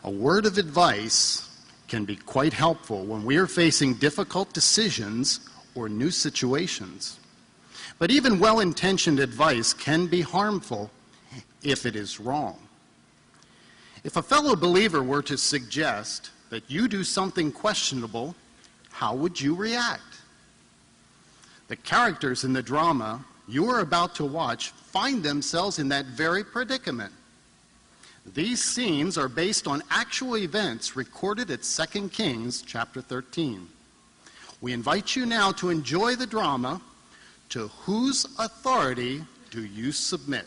A word of advice can be quite helpful when we are facing difficult decisions or new situations. But even well-intentioned advice can be harmful if it is wrong. If a fellow believer were to suggest that you do something questionable, how would you react? The characters in the drama you are about to watch find themselves in that very predicament. These scenes are based on actual events recorded at 2 Kings chapter 13. We invite you now to enjoy the drama, To Whose Authority Do You Submit?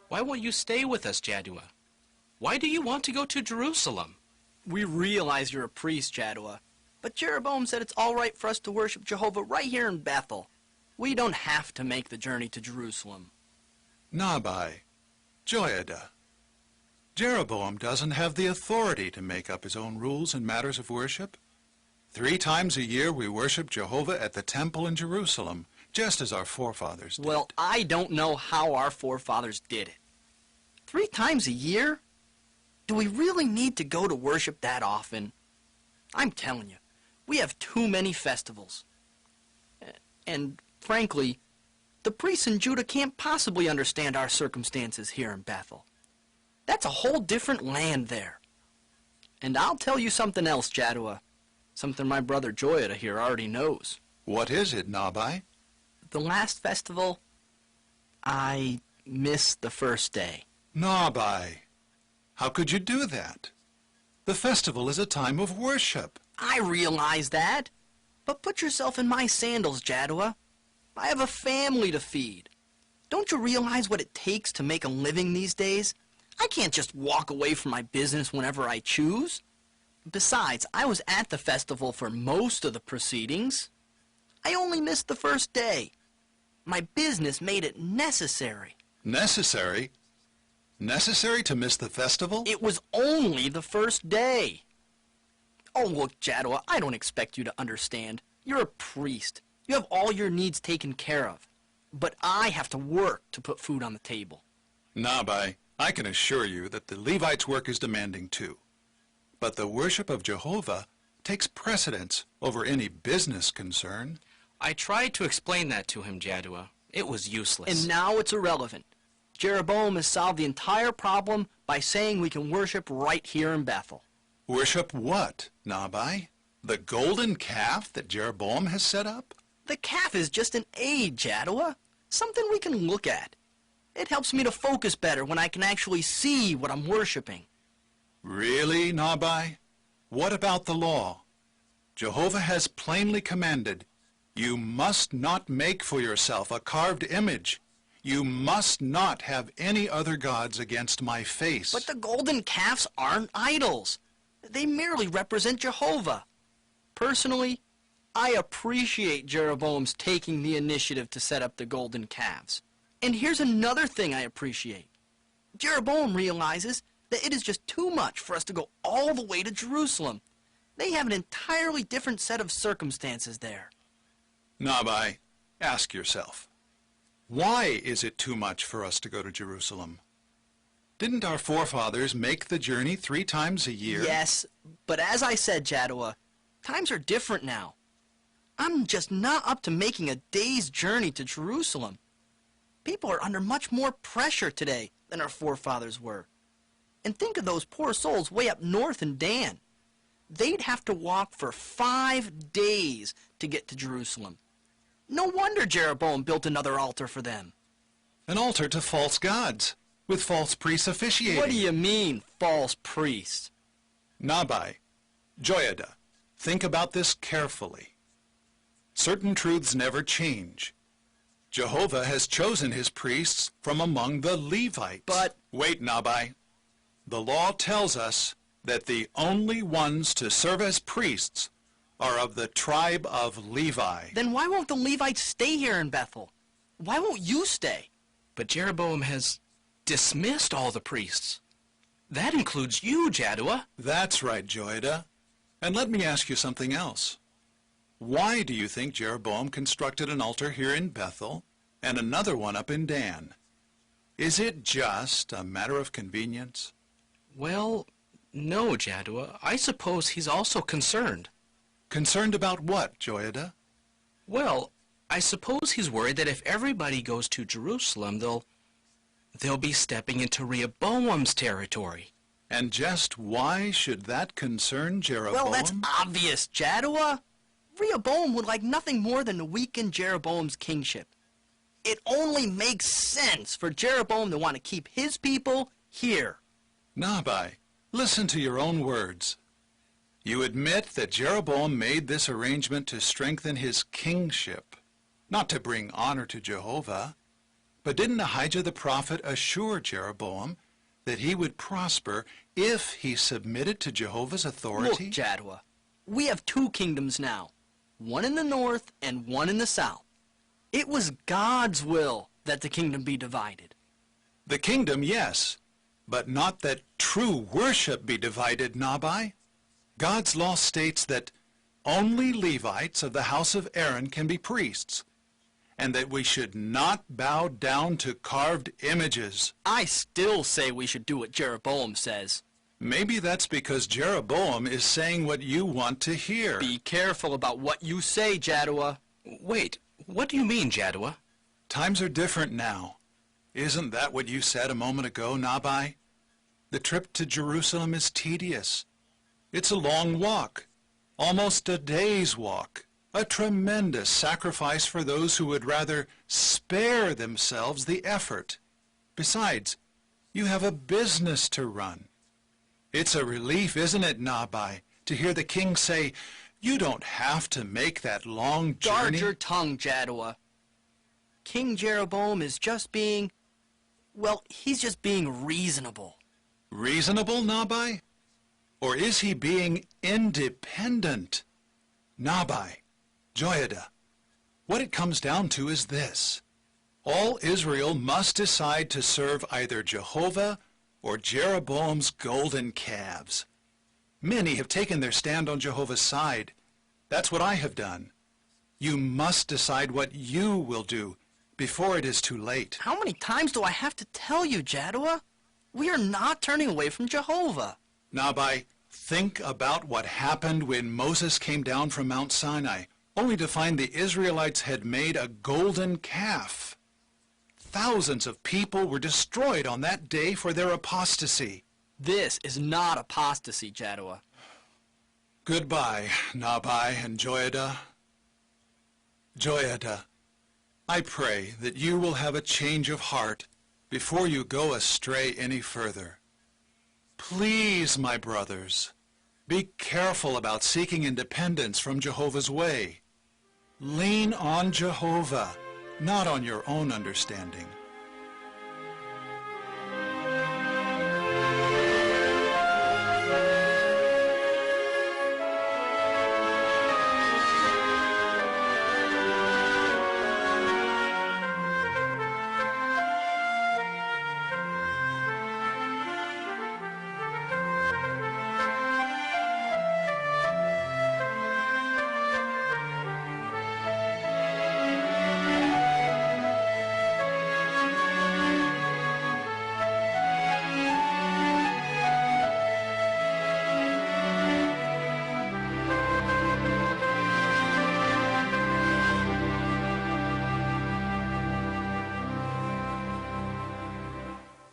Why won't you stay with us, Jaddua? Why do you want to go to Jerusalem? We realize you're a priest, Jaddua, but Jeroboam said it's all right for us to worship Jehovah right here in Bethel. We don't have to make the journey to Jerusalem. Nabai, Joiada, Jeroboam doesn't have the authority to make up his own rules in matters of worship. 3 times a year we worship Jehovah at the temple in Jerusalem, just as our forefathers did. Well, I don't know how our forefathers did it. 3 times a year? Do we really need to go to worship that often? I'm telling you, we have too many festivals. And frankly, the priests in Judah can't possibly understand our circumstances here in Bethel. That's a whole different land there. And I'll tell you something else, Jaddua. Something my brother Joiada here already knows. What is it, Nabai? The last festival, I missed the first day. Nabai, how could you do that? The festival is a time of worship. I realize that. But put yourself in my sandals, Jaddua. I have a family to feed. Don't you realize what it takes to make a living these days? I can't just walk away from my business whenever I choose. Besides, I was at the festival for most of the proceedings. I only missed the first day. My business made it necessary. Necessary? Necessary to miss the festival? It was only the first day. Oh, look, Jaddua, I don't expect you to understand. You're a priest. You have all your needs taken care of. But I have to work to put food on the table. Nabai, I can assure you that the Levites' work is demanding too. But the worship of Jehovah takes precedence over any business concern. I tried to explain that to him, Jaddua. It was useless. And now it's irrelevant. Jeroboam has solved the entire problem by saying we can worship right here in Bethel. Worship what, Nabai? The golden calf that Jeroboam has set up? The calf is just an aid, Jaddua. Something we can look at. It helps me to focus better when I can actually see what I'm worshiping. Really, Nabai? What about the law? Jehovah has plainly commanded, you must not make for yourself a carved image. You must not have any other gods against my face. But the golden calves aren't idols. They merely represent Jehovah. Personally, I appreciate Jeroboam's taking the initiative to set up the golden calves. And here's another thing I appreciate. Jeroboam realizes that it is just too much for us to go all the way to Jerusalem. They have an entirely different set of circumstances there. Nabai, ask yourself, why is it too much for us to go to Jerusalem? Didn't our forefathers make the journey 3 times a year? Yes, but as I said, Jaddua, times are different now. I'm just not up to making a day's journey to Jerusalem. People are under much more pressure today than our forefathers were. And think of those poor souls way up north in Dan. They'd have to walk for 5 days to get to Jerusalem. No wonder Jeroboam built another altar for them. An altar to false gods, with false priests officiating. What do you mean, false priests? Nabai, Joiada, think about this carefully. Certain truths never change, Jehovah has chosen his priests from among the Levites. But... Wait, Nabai. The law tells us that the only ones to serve as priests are of the tribe of Levi. Then why won't the Levites stay here in Bethel? Why won't you stay? But Jeroboam has dismissed all the priests. That includes you, Jaddua. That's right, Joiada. And let me ask you something else. Why do you think Jeroboam constructed an altar here in Bethel and another one up in Dan? Is it just a matter of convenience? Well, no, Jaddua. I suppose he's also concerned. Concerned about what, Joiada? Well, I suppose he's worried that if everybody goes to Jerusalem, they'll be stepping into Rehoboam's territory. And just why should that concern Jeroboam? Well, that's obvious, Jaddua. Rehoboam would like nothing more than to weaken Jeroboam's kingship. It only makes sense for Jeroboam to want to keep his people here. Nabai, listen to your own words. You admit that Jeroboam made this arrangement to strengthen his kingship, not to bring honor to Jehovah. But didn't Ahijah the prophet assure Jeroboam that he would prosper if he submitted to Jehovah's authority? Look, Jaddua, we have two kingdoms now, one in the north and one in the south. It was God's will that the kingdom be divided. The kingdom, yes, but not that true worship be divided, Nabai. God's law states that only Levites of the house of Aaron can be priests, and that we should not bow down to carved images. I still say we should do what Jeroboam says. Maybe that's because Jeroboam is saying what you want to hear. Be careful about what you say, Jaddua. Wait, what do you mean, Jaddua? Times are different now. Isn't that what you said a moment ago, Nabai? The trip to Jerusalem is tedious. It's a long walk, almost a day's walk, a tremendous sacrifice for those who would rather spare themselves the effort. Besides, you have a business to run. It's a relief, isn't it, Nabai, to hear the king say, you don't have to make that long journey. Guard your tongue, Jaddua. King Jeroboam is just being, well, he's just being reasonable. Reasonable, Nabai? Or is he being independent? Nabai, Joiada, what it comes down to is this. All Israel must decide to serve either Jehovah or Jeroboam's golden calves. Many have taken their stand on Jehovah's side. That's what I have done. You must decide what you will do before it is too late. How many times do I have to tell you, Jaddua? We are not turning away from Jehovah. Nabai, think about what happened when Moses came down from Mount Sinai, only to find the Israelites had made a golden calf. Thousands of people were destroyed on that day for their apostasy. This is not apostasy, Jaddua. Goodbye, Nabai and Joiada. Joiada, I pray that you will have a change of heart before you go astray any further. Please, my brothers, be careful about seeking independence from Jehovah's way. Lean on Jehovah, not on your own understanding.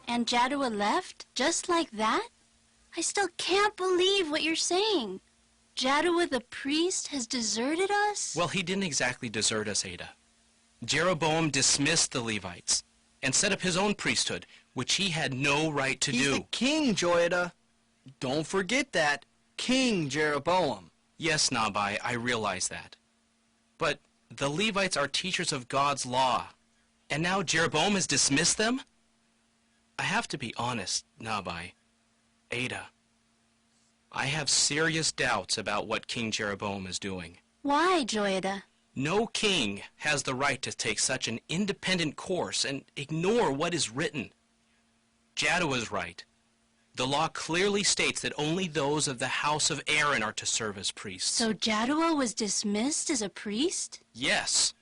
And Jaddua left, just like that? I still can't believe what you're saying. Jaddua the priest has deserted us? Well, he didn't exactly desert us, Ada. Jeroboam dismissed the Levites and set up his own priesthood, which he had no right to He's do. the king, Joiada. Don't forget that. King Jeroboam. Yes, Nabai, I realize that. But the Levites are teachers of God's law. And now Jeroboam has dismissed them? I have to be honest, Nabai. Ada, I have serious doubts about what King Jeroboam is doing. Why, Joyada? No king has the right to take such an independent course and ignore what is written. Jaddua right. The law clearly states that only those of the house of Aaron are to serve as priests. So Jaddua was dismissed as a priest? Yes.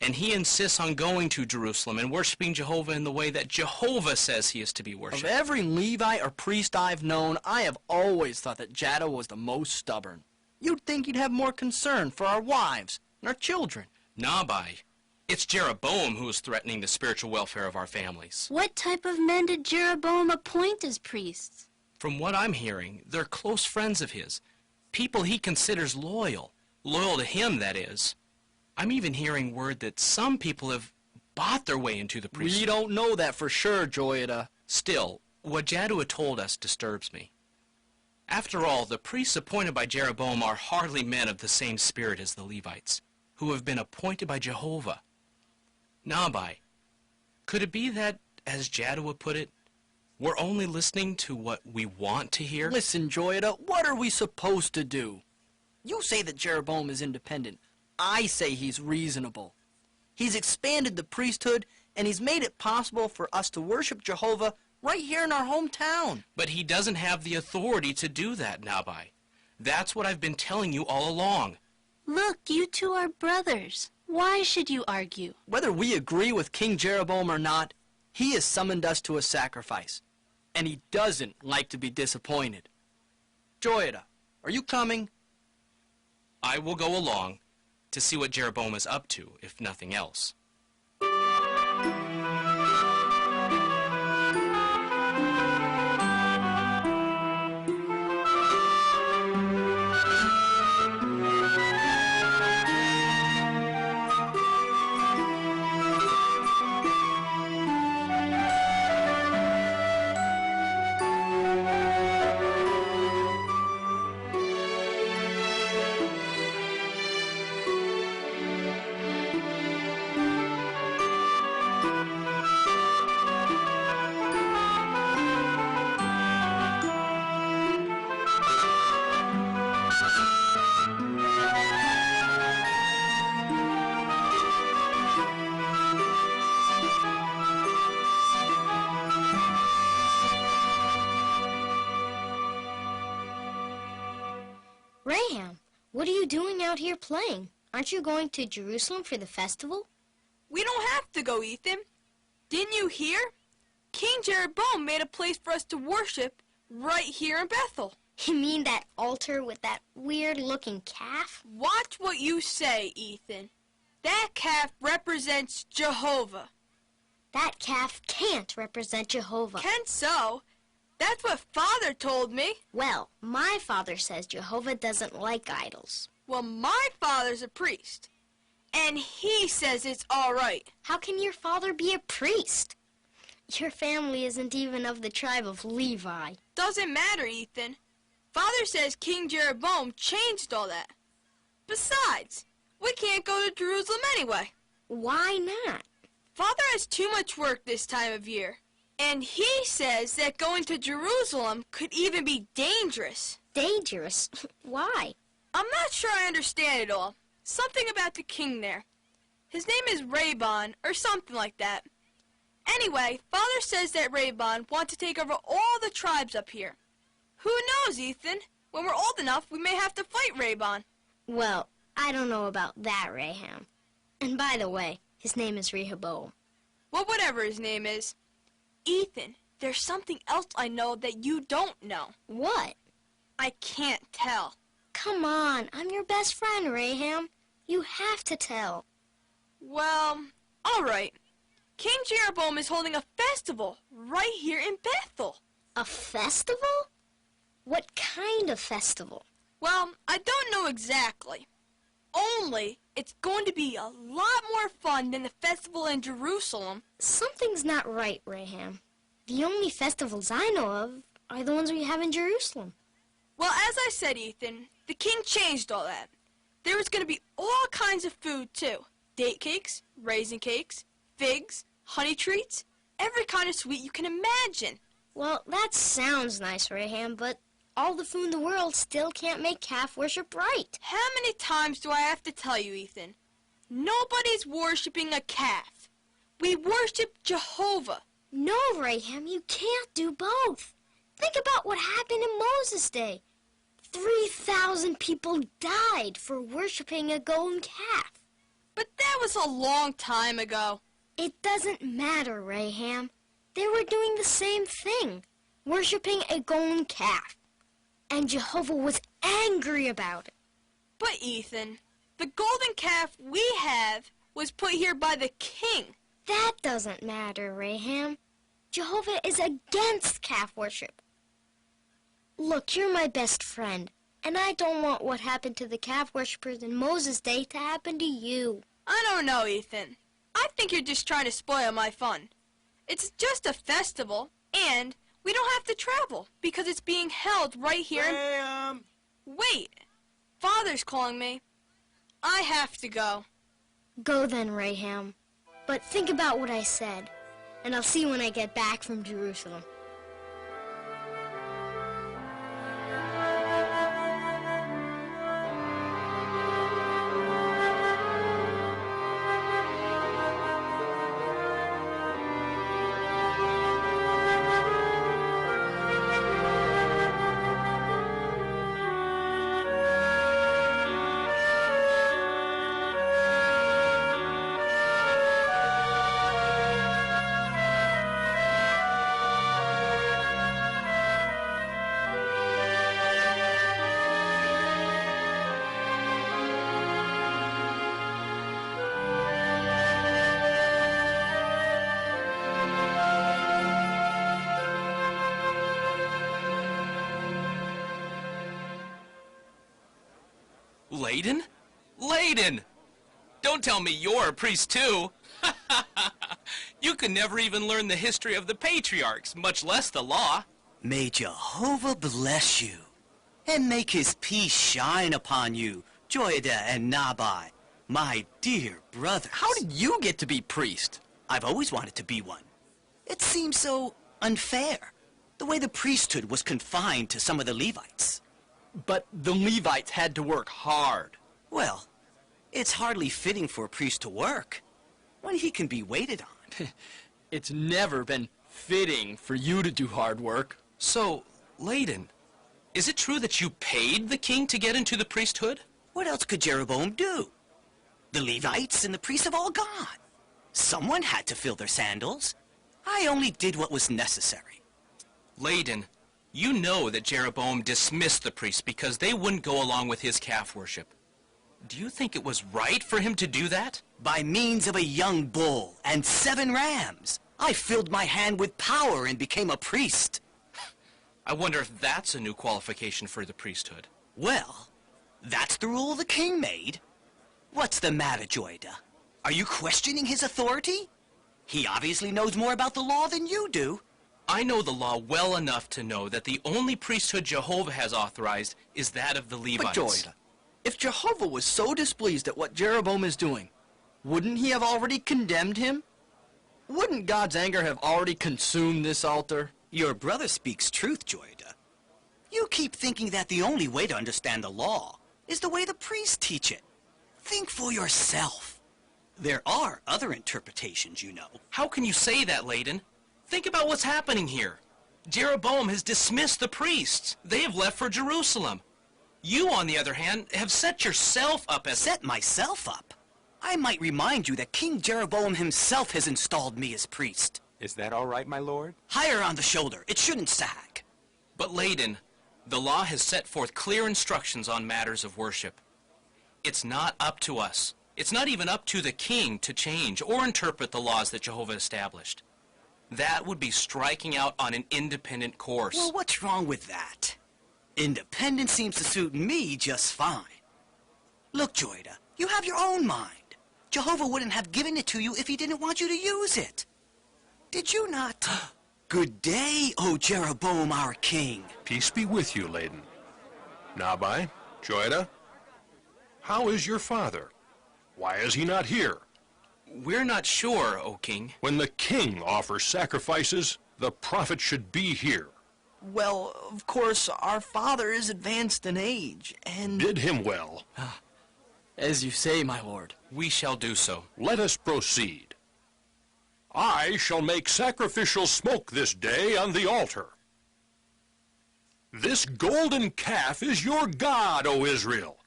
And he insists on going to Jerusalem and worshiping Jehovah in the way that Jehovah says he is to be Of worshipped. every Levi or priest I've known, I have always thought that Jaddua was the most stubborn. You'd think he'd have more concern for our wives and our children. Nabai, it's Jeroboam who is threatening the spiritual welfare of our families. What type of men did Jeroboam appoint as priests? From what I'm hearing, they're close friends of his. People he considers loyal. Loyal to him, that is. I'm even hearing word that some people have bought their way into the priesthood. We don't know that for sure, Joyada. Still, what Jaddua told us disturbs me. After all, the priests appointed by Jeroboam are hardly men of the same spirit as the Levites, who have been appointed by Jehovah. Nabai, could it be that, as Jaddua put it, we're only listening to what we want to hear? Listen, Joyada, what are we supposed to do? You say that Jeroboam is independent. I say he's reasonable. He's expanded the priesthood, and he's made it possible for us to worship Jehovah right here in our hometown. But he doesn't have the authority to do that, Nabai. That's what I've been telling you all along. Look, you two are brothers. Why should you argue? Whether we agree with King Jeroboam or not, he has summoned us to a sacrifice, and he doesn't like to be disappointed. Joyada, are you coming? I will go along to see what Jeroboam is up to, if nothing else. Raham, what are you doing out here playing? Aren't you going to Jerusalem for the festival? We don't have to go, Ethan. Didn't you hear? King Jeroboam made a place for us to worship right here in Bethel. You mean that altar with that weird-looking calf? Watch what you say, Ethan. That calf represents Jehovah. That calf can't represent Jehovah. Can so. That's what Father told me. Well, my father says Jehovah doesn't like idols. Well, my father's a priest, and he says it's all right. How can your father be a priest? Your family isn't even of the tribe of Levi. Doesn't matter, Ethan. Father says King Jeroboam changed all that. Besides, we can't go to Jerusalem anyway. Why not? Father has too much work this time of year. And he says that going to Jerusalem could even be dangerous. Dangerous? Why? I'm not sure I understand it all. Something about the king there. His name is Rabon, or something like that. Anyway, Father says that Rabon wants to take over all the tribes up here. Who knows, Ethan? When we're old enough, we may have to fight Rabon. Well, I don't know about that, Raham. And by the way, his name is Rehoboam. Well, whatever his name is. Ethan, there's something else I know that you don't know. What? I can't tell. Come on, I'm your best friend, Raham. You have to tell. Well, all right. King Jeroboam is holding a festival right here in Bethel. A festival? What kind of festival? Well, I don't know exactly. Only it's going to be a lot more fun than the festival in Jerusalem. Something's not right, Raham. The only festivals I know of are the ones we have in Jerusalem. Well, as I said, Ethan, the king changed all that. There was going to be all kinds of food, too. Date cakes, raisin cakes, figs, honey treats, every kind of sweet you can imagine. Well, that sounds nice, Raham, but all the food in the world still can't make calf worship right. How many times do I have to tell you, Ethan? Nobody's worshiping a calf. We worship Jehovah. No, Raham, you can't do both. Think about what happened in Moses' day. 3,000 people died for worshiping a golden calf. But that was a long time ago. It doesn't matter, Raham. They were doing the same thing, worshiping a golden calf. And Jehovah was angry about it. But Ethan, the golden calf we have was put here by the king. That doesn't matter, Raham. Jehovah is against calf worship. Look, you're my best friend, and I don't want what happened to the calf worshippers in Moses' day to happen to you. I don't know, Ethan. I think you're just trying to spoil my fun. It's just a festival, and we don't have to travel because it's being held right here. Wait, Father's calling me. I have to go. Go then, Raham. But think about what I said, and I'll see you when I get back from Jerusalem. Laden? Laden! Don't tell me you're a priest too. You could never even learn the history of the patriarchs, much less the law. May Jehovah bless you, and make his peace shine upon you, Joiada and Nabai, my dear brothers. How did you get to be priest? I've always wanted to be one. It seems so unfair, the way the priesthood was confined to some of the Levites. But the Levites had to work hard. Well, it's hardly fitting for a priest to work when he can be waited on. It's never been fitting for you to do hard work. So, Laden, is it true that you paid the king to get into the priesthood? What else could Jeroboam do? The Levites and the priests have all gone. Someone had to fill their sandals. I only did what was necessary. Laden, you know that Jeroboam dismissed the priests because they wouldn't go along with his calf worship. Do you think it was right for him to do that? By means of a young bull and 7 rams, I filled my hand with power and became a priest. I wonder if that's a new qualification for the priesthood. Well, that's the rule the king made. What's the matter, Joiada? Are you questioning his authority? He obviously knows more about the law than you do. I know the law well enough to know that the only priesthood Jehovah has authorized is that of the Levites. But Joiada, if Jehovah was so displeased at what Jeroboam is doing, wouldn't he have already condemned him? Wouldn't God's anger have already consumed this altar? Your brother speaks truth, Joiada. You keep thinking that the only way to understand the law is the way the priests teach it. Think for yourself. There are other interpretations, you know. How can you say that, Laden? Think about what's happening here. Jeroboam has dismissed the priests. They have left for Jerusalem. You, on the other hand, have set yourself up as... Set myself up? I might remind you that King Jeroboam himself has installed me as priest. Is that all right, my lord? Higher on the shoulder. It shouldn't sag. But Laden, the law has set forth clear instructions on matters of worship. It's not up to us. It's not even up to the king to change or interpret the laws that Jehovah established. That would be striking out on an independent course. Well, what's wrong with that? Independence seems to suit me just fine. Look, Joiada, you have your own mind. Jehovah wouldn't have given it to you if he didn't want you to use it. Did you not? Good day, O Jeroboam, our king. Peace be with you, Laden. Nabai, Joiada, how is your father? Why is he not here? We're not sure, O king. When the king offers sacrifices, the prophet should be here. Well, of course, our father is advanced in age, and... Bid him well. As you say, my lord. We shall do so. Let us proceed. I shall make sacrificial smoke this day on the altar. This golden calf is your God, O Israel.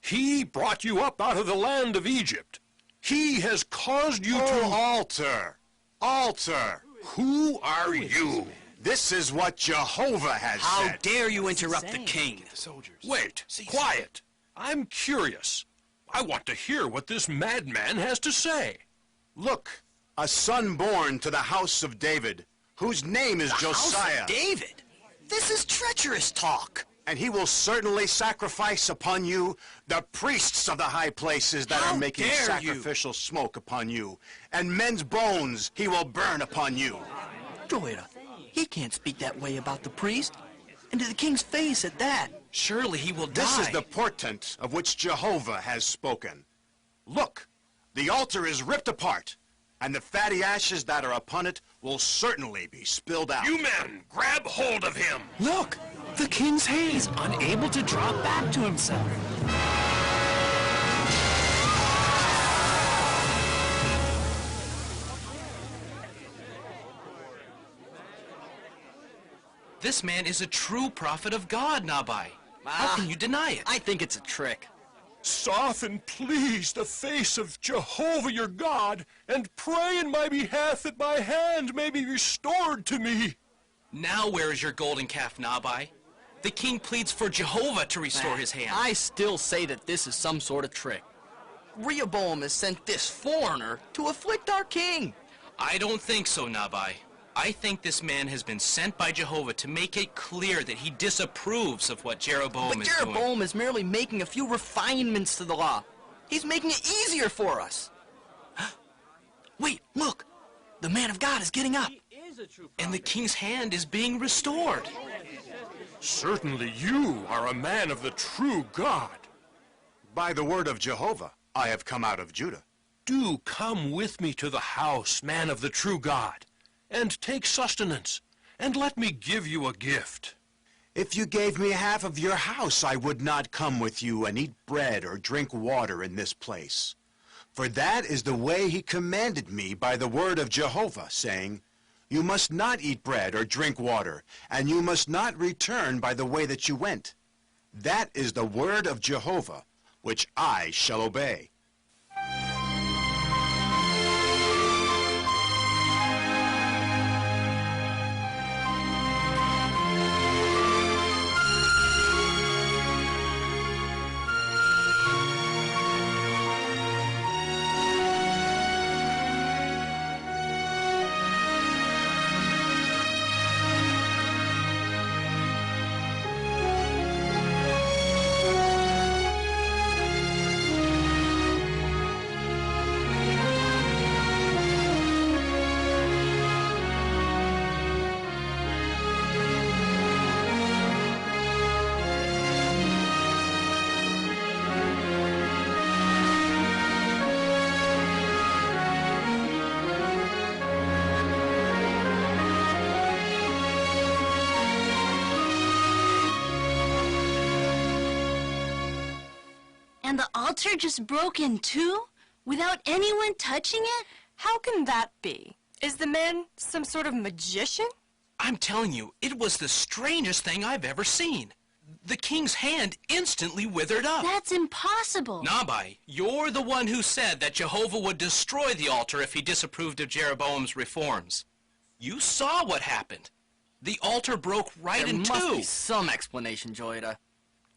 He brought you up out of the land of Egypt. He has caused you to... Altar! Altar! Who are you? This is what Jehovah has How said. dare you interrupt the king? Wait, quiet. I'm curious. I want to hear what this madman has to say. Look, a son born to the house of David, whose name is Josiah. House of David? This is treacherous talk. And he will certainly sacrifice upon you the priests of the high places that How are making dare you. sacrificial smoke upon you, and men's bones he will burn upon you. Joida, he can't speak that way about the priest, and to the king's face at that. Surely he will die. This is the portent of which Jehovah has spoken. Look, the altar is ripped apart, and the fatty ashes that are upon it will certainly be spilled out. You men, grab hold of him. Look, the king's hand. He's unable to draw back to himself. This man is a true prophet of God, Nabai. How can you deny it? I think it's a trick. Soften, please, the face of Jehovah your God, and pray in my behalf that my hand may be restored to me. Now where is your golden calf, Nabai? The king pleads for Jehovah to restore his hand. I still say that this is some sort of trick. Rehoboam has sent this foreigner to afflict our king. I don't think so, Nabai. I think this man has been sent by Jehovah to make it clear that he disapproves of what Jeroboam But is doing. Jeroboam is merely making a few refinements to the law. He's making it easier for us. Wait, look. The man of God is getting up. And the king's hand is being restored. Certainly you are a man of the true God. By the word of Jehovah, I have come out of Judah. Do come with me to the house, man of the true God, and take sustenance, and let me give you a gift. If you gave me half of your house, I would not come with you and eat bread or drink water in this place. For that is the way he commanded me by the word of Jehovah, saying, You must not eat bread or drink water, and you must not return by the way that you went. That is the word of Jehovah, which I shall obey. And the altar just broke in two? Without anyone touching it? How can that be? Is the man some sort of magician? I'm telling you, it was the strangest thing I've ever seen. The king's hand instantly withered up. That's impossible. Nabai, you're the one who said that Jehovah would destroy the altar if he disapproved of Jeroboam's reforms. You saw what happened. The altar broke right in There must two. be some explanation, Joida.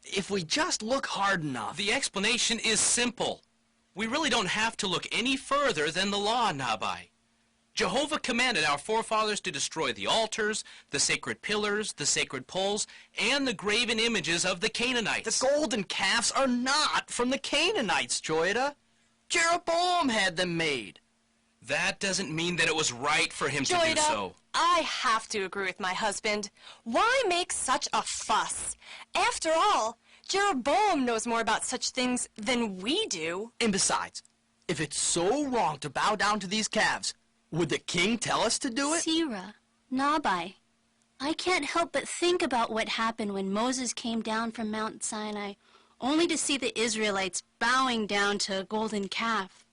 If we just look hard enough. The explanation is simple. We really don't have to look any further than the law, Nabai. Jehovah commanded our forefathers to destroy the altars, the sacred pillars, the sacred poles, and the graven images of the Canaanites. The golden calves are not from the Canaanites, Joida. Jeroboam had them made. That doesn't mean that it was right for him to do Joida, so. I have to agree with my husband. Why make such a fuss? After all, Jeroboam knows more about such things than we do. And besides, If it's so wrong to bow down to these calves, would the king tell us to do it? Sira, Nabai, I can't help but think about what happened when Moses came down from Mount Sinai, only to see the Israelites bowing down to a golden calf.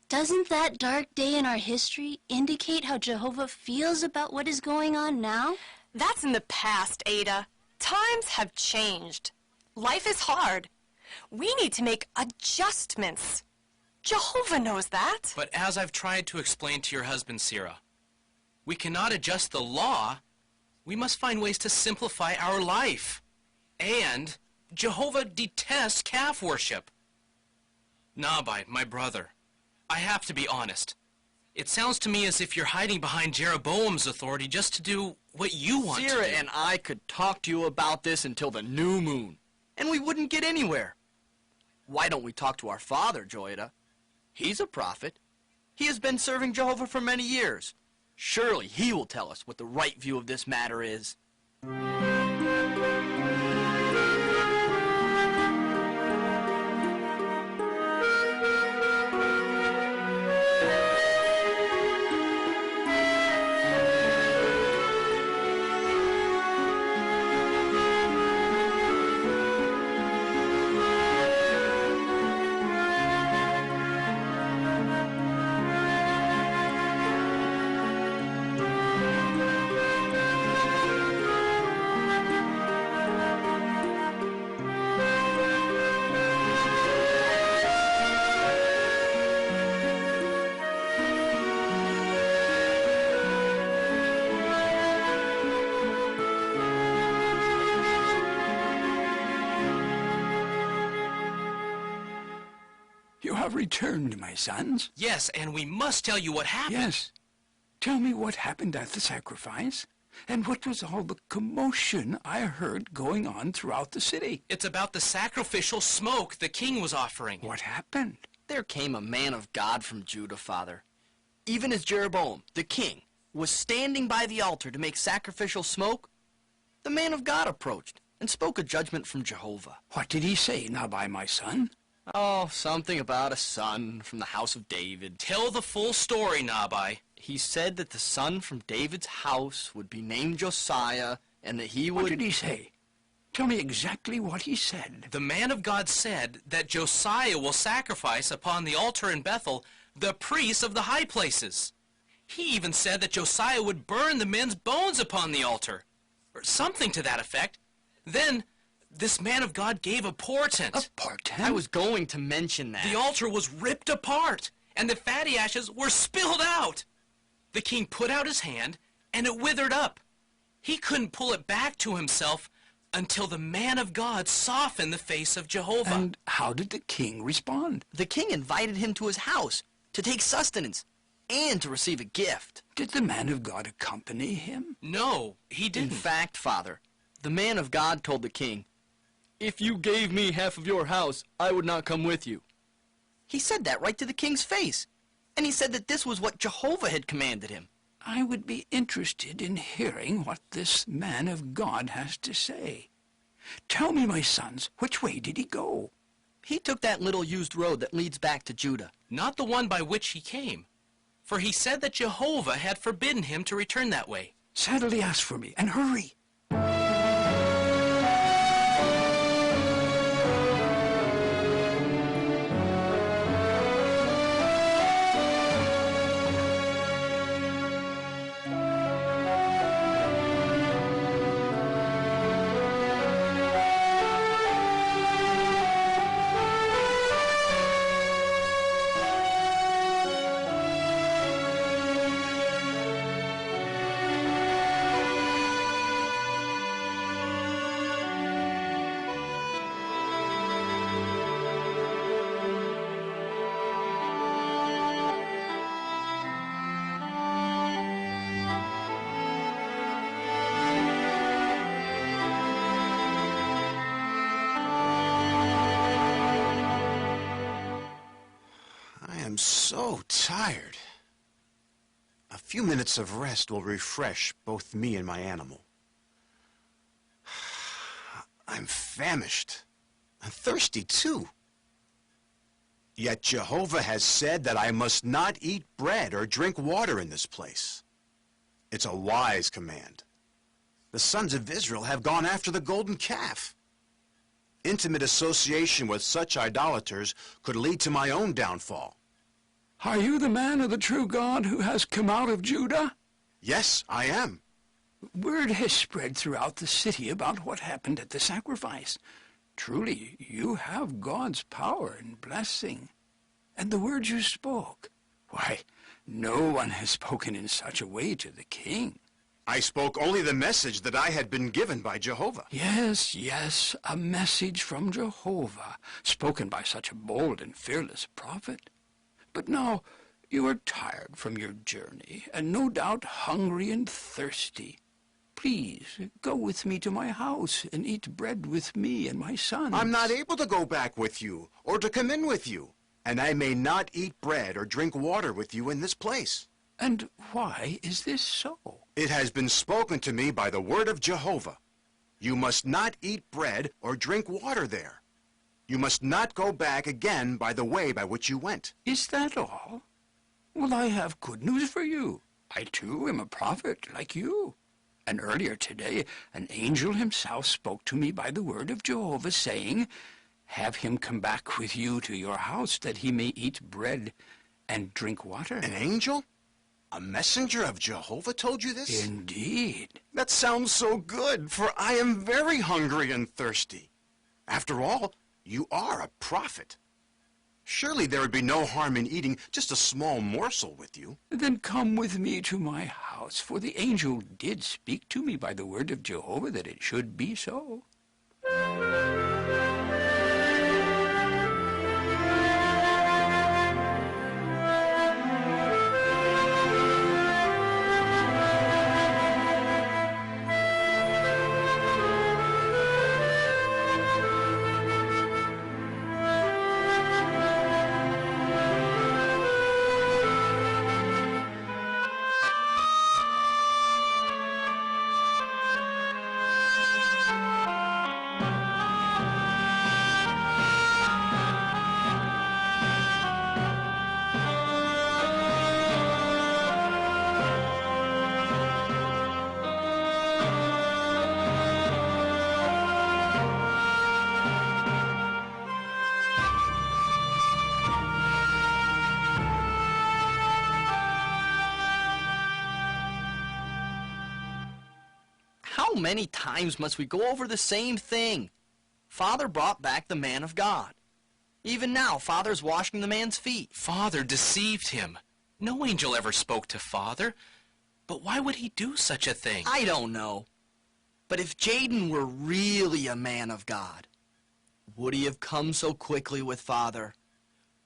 Doesn't that dark day in our history indicate how Jehovah feels about what is going on now? That's in the past, Ada. Times have changed. Life is hard. We need to make adjustments. Jehovah knows that. But as I've tried to explain to your husband, Sira, we cannot adjust the law. We must find ways to simplify our life. And Jehovah detests calf worship. Nabai, my brother, I have to be honest. It sounds to me as if you're hiding behind Jeroboam's authority just to do what you want to do. Sira and I could talk to you about this until the new moon, and we wouldn't get anywhere. Why don't we talk to our father, Joyda? He's a prophet. He has been serving Jehovah for many years. Surely he will tell us what the right view of this matter is. You have returned, my sons? Yes, and we must tell you what happened. Yes. Tell me what happened at the sacrifice, and what was all the commotion I heard going on throughout the city. It's about the sacrificial smoke the king was offering. What happened? There came a man of God from Judah, Father. Even as Jeroboam, the king, was standing by the altar to make sacrificial smoke, the man of God approached and spoke a judgment from Jehovah. What did he say, Nabai, my son? Oh, something about a son from the house of David. Tell the full story, Nabai. He said that the son from David's house would be named Josiah, and that he would... What did he say? Tell me exactly what he said. The man of God said that Josiah will sacrifice upon the altar in Bethel the priests of the high places. He even said that Josiah would burn the men's bones upon the altar, or something to that effect. Then this man of God gave a portent. A portent? I was going to mention that. The altar was ripped apart, and the fatty ashes were spilled out. The king put out his hand, and it withered up. He couldn't pull it back to himself until the man of God softened the face of Jehovah. And how did the king respond? The king invited him to his house to take sustenance and to receive a gift. Did the man of God accompany him? No, he didn't. In fact, Father, the man of God told the king, "If you gave me half of your house, I would not come with you." He said that right to the king's face. And he said that this was what Jehovah had commanded him. I would be interested in hearing what this man of God has to say. Tell me, my sons, which way did he go? He took that little used road that leads back to Judah. Not the one by which he came, for he said that Jehovah had forbidden him to return that way. Saddle the ass for me, and hurry. I'm so tired. A few minutes of rest will refresh both me and my animal. I'm famished. I'm thirsty, too. Yet Jehovah has said that I must not eat bread or drink water in this place. It's a wise command. The sons of Israel have gone after the golden calf. Intimate association with such idolaters could lead to my own downfall. Are you the man of the true God who has come out of Judah? Yes, I am. Word has spread throughout the city about what happened at the sacrifice. Truly, you have God's power and blessing. And the words you spoke, why, no one has spoken in such a way to the king. I spoke only the message that I had been given by Jehovah. Yes, yes, a message from Jehovah, spoken by such a bold and fearless prophet. But now you are tired from your journey, and no doubt hungry and thirsty. Please, go with me to my house and eat bread with me and my sons. I'm not able to go back with you, or to come in with you, and I may not eat bread or drink water with you in this place. And why is this so? It has been spoken to me by the word of Jehovah. You must not eat bread or drink water there. You must not go back again by the way by which you went. Is that all? Well, I have good news for you. I, too, am a prophet like you. And earlier today, an angel himself spoke to me by the word of Jehovah, saying, have him come back with you to your house, that he may eat bread and drink water. An angel? A messenger of Jehovah told you this? Indeed. That sounds so good, for I am very hungry and thirsty. After all, you are a prophet. Surely there would be no harm in eating just a small morsel with you. Then come with me to my house, for the angel did speak to me by the word of Jehovah that it should be so. How many times must we go over the same thing? Father brought back the man of God. Even now, Father's washing the man's feet. Father deceived him. No angel ever spoke to Father. But why would he do such a thing? I don't know. But if Jaden were really a man of God, would he have come so quickly with Father?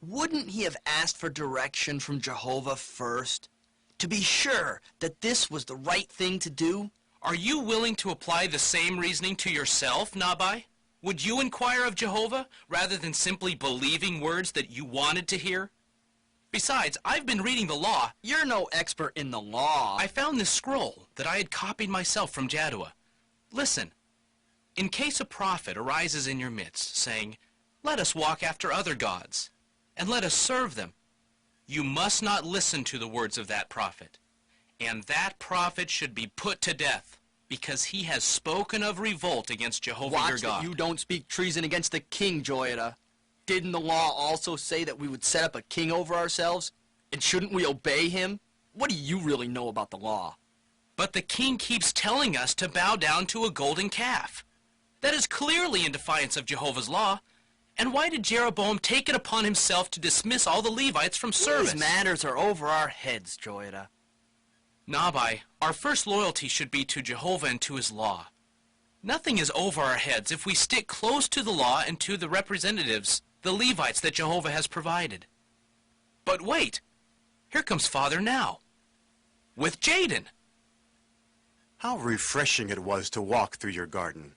Wouldn't he have asked for direction from Jehovah first, to be sure that this was the right thing to do? Are you willing to apply the same reasoning to yourself, Nabai? Would you inquire of Jehovah rather than simply believing words that you wanted to hear? Besides, I've been reading the law. You're no expert in the law. I found this scroll that I had copied myself from Jaddua. Listen, in case a prophet arises in your midst, saying, let us walk after other gods, and let us serve them, you must not listen to the words of that prophet. And that prophet should be put to death, because he has spoken of revolt against Jehovah your Watch God. that you don't speak treason against the king, Joiada. Didn't the law also say that we would set up a king over ourselves? And shouldn't we obey him? What do you really know about the law? But the king keeps telling us to bow down to a golden calf. That is clearly in defiance of Jehovah's law. And why did Jeroboam take it upon himself to dismiss all the Levites from service? These matters are over our heads, Joiada. Nabai, our first loyalty should be to Jehovah and to his law. Nothing is over our heads if we stick close to the law and to the representatives, the Levites that Jehovah has provided. But wait, here comes Father now, with Jaden. How refreshing it was to walk through your garden.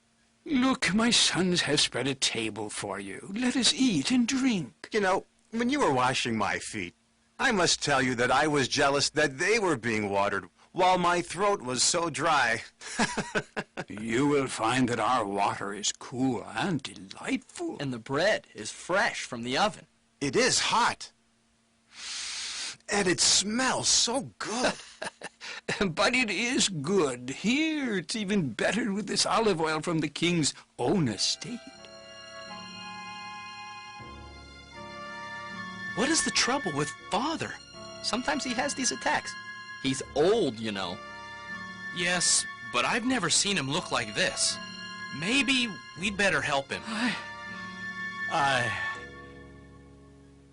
Look, my sons have spread a table for you. Let us eat and drink. You know, when you were washing my feet, I must tell you that I was jealous that they were being watered while my throat was so dry. You will find that our water is cool and delightful. And the bread is fresh from the oven. It is hot. And it smells so good. But it is good. Here, it's even better with this olive oil from the king's own estate. What is the trouble with Father? Sometimes he has these attacks. He's old, you know. Yes, but I've never seen him look like this. Maybe we'd better help him.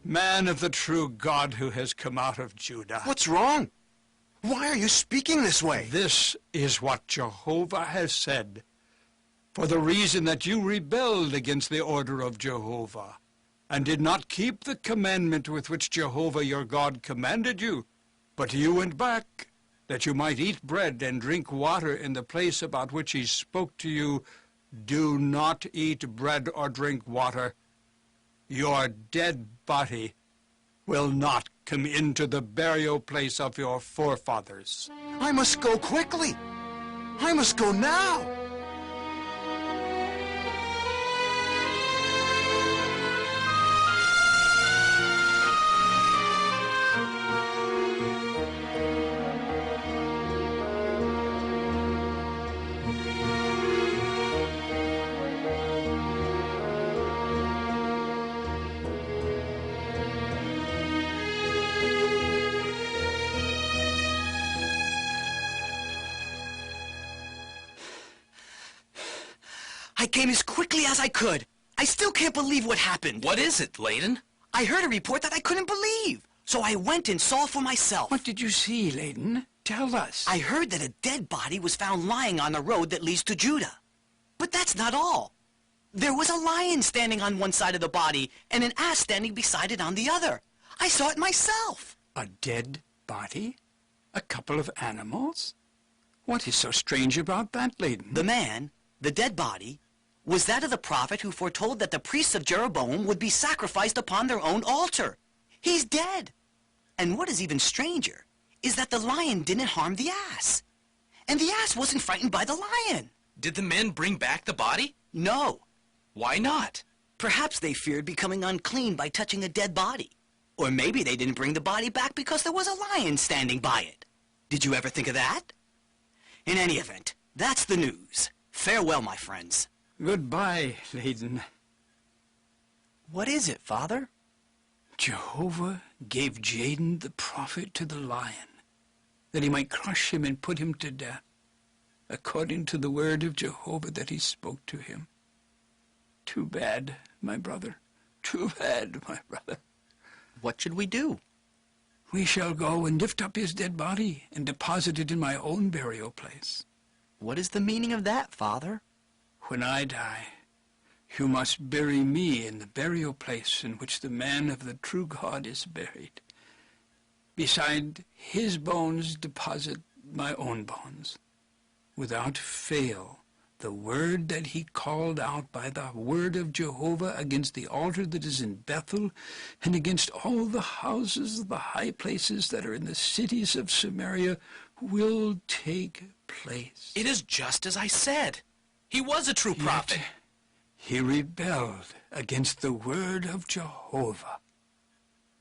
Man of the true God who has come out of Judah. What's wrong? Why are you speaking this way? This is what Jehovah has said. For the reason that you rebelled against the order of Jehovah, and did not keep the commandment with which Jehovah your God commanded you, but you went back, that you might eat bread and drink water in the place about which he spoke to you, do not eat bread or drink water. Your dead body will not come into the burial place of your forefathers. I must go quickly. I must go now. I came as quickly as I could. I still can't believe what happened. What is it, Layden? I heard a report that I couldn't believe. So I went and saw for myself. What did you see, Layden? Tell us. I heard that a dead body was found lying on the road that leads to Judah. But that's not all. There was a lion standing on one side of the body and an ass standing beside it on the other. I saw it myself. A dead body? A couple of animals? What is so strange about that, Layden? The man, the dead body, was that of the prophet who foretold that the priests of Jeroboam would be sacrificed upon their own altar. He's dead. And what is even stranger is that the lion didn't harm the ass. And the ass wasn't frightened by the lion. Did the men bring back the body? No. Why not? Perhaps they feared becoming unclean by touching a dead body. Or maybe they didn't bring the body back because there was a lion standing by it. Did you ever think of that? In any event, that's the news. Farewell, my friends. Goodbye, Layden. What is it, Father? Jehovah gave Jaden the prophet to the lion, that he might crush him and put him to death, according to the word of Jehovah that he spoke to him. Too bad, my brother. Too bad, my brother. What should we do? We shall go and lift up his dead body and deposit it in my own burial place. What is the meaning of that, Father? When I die, you must bury me in the burial place in which the man of the true God is buried. Beside his bones deposit my own bones. Without fail, the word that he called out by the word of Jehovah against the altar that is in Bethel, and against all the houses of the high places that are in the cities of Samaria, will take place. It is just as I said. He was a true prophet. Yet he rebelled against the word of Jehovah.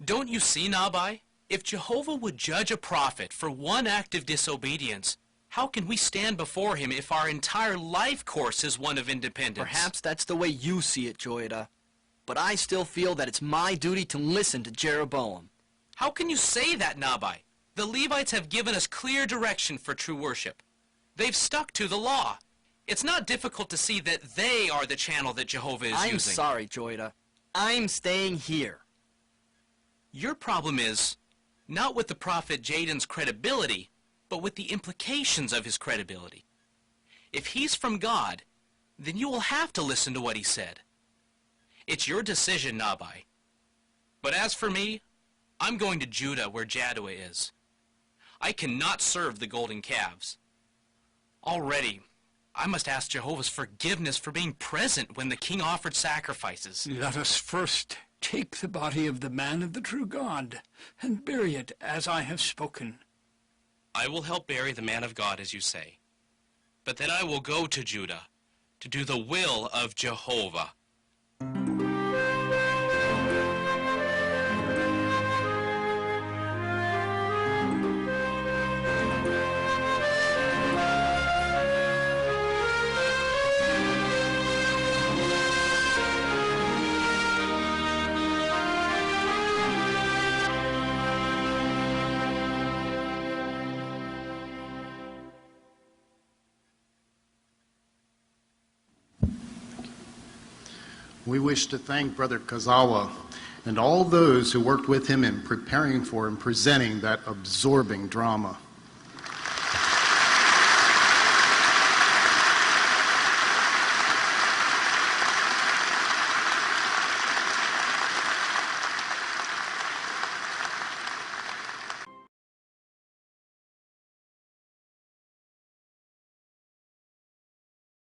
Don't you see, Nabai? If Jehovah would judge a prophet for one act of disobedience, how can we stand before him if our entire life course is one of independence? Perhaps that's the way you see it, Joiada. But I still feel that it's my duty to listen to Jeroboam. How can you say that, Nabai? The Levites have given us clear direction for true worship. They've stuck to the law. It's not difficult to see that they are the channel that Jehovah is using. I'm sorry, Joiada. I'm staying here. Your problem is not with the prophet Jaden's credibility, but with the implications of his credibility. If he's from God, then you will have to listen to what he said. It's your decision, Nabai. But as for me, I'm going to Judah where Jaddua is. I cannot serve the golden calves. Already, I must ask Jehovah's forgiveness for being present when the king offered sacrifices. Let us first take the body of the man of the true God and bury it as I have spoken. I will help bury the man of God as you say. But then I will go to Judah to do the will of Jehovah. We wish to thank Brother Kazawa and all those who worked with him in preparing for and presenting that absorbing drama.